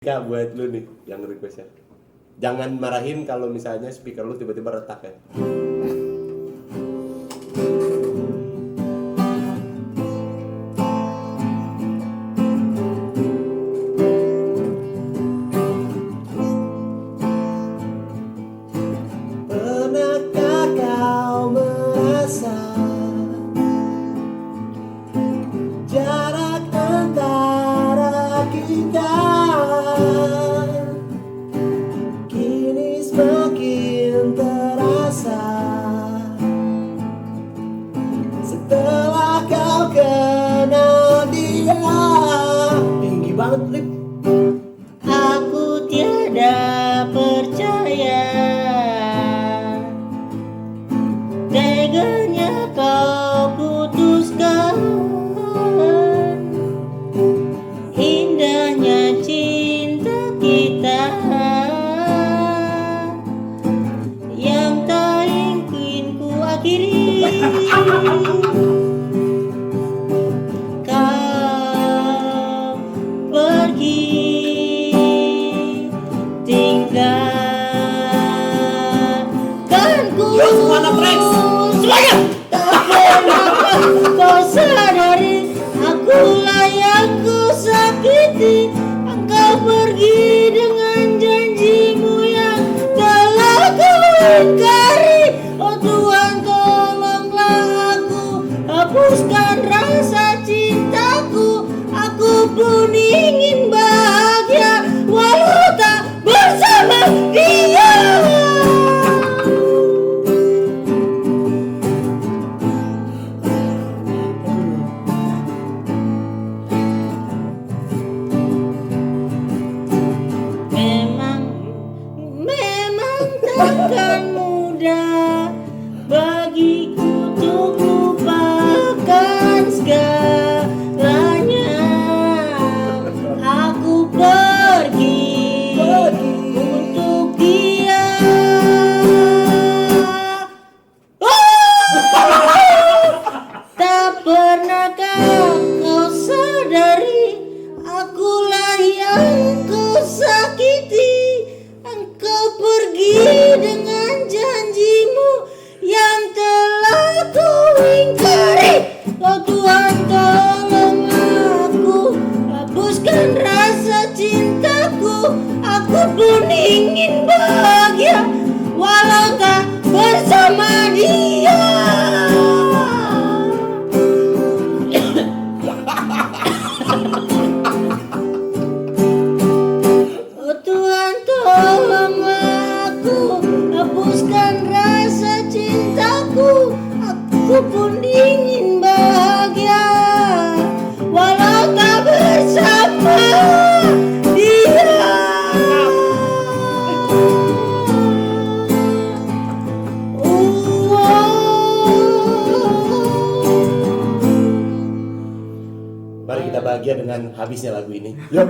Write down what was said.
Dika buat lu nih yang requestnya. Jangan marahin kalau misalnya speaker lu tiba-tiba retak ya. Pernahkah kau merasa jarak antara kita kini semakin terasa setelah kau kenal dia? Tinggi banget, Lip. Aku tiada percaya teganya kau putuskan indahnya cinta kita yang tak ingin ku akhiri. Kau pergi tinggalkanku. Yo, semuanya Trax. Semuanya. Tak pernah kau sadari akulah yang ku sakiti. Engkau pergi dengan janjimu yang telah kau ingkari. Oh Tuhan, tolonglah aku, hapuskan rasa cintaku. Aku pun ingin bahagia walau tak bersama dia. Memang takkan mudah bagiku untuk lupakan segalanya. Aku pergi untuk dia. Tak pernahkah kau sadari akulah yang kau sakiti. Engkau pergi dengan janjimu yang telah kau ingkari. Oh Tuhan, tolonglah aku, hapuskan rasa cintaku. Aku pun ingin bahagia walau tak bersama dia. Oh Tuhan, tolonglah aku, hapuskan rasa cintaku. Aku pun ingin bahagia walau tak bersama dia. Mari kita bahagia dengan habisnya lagu ini. Yuk.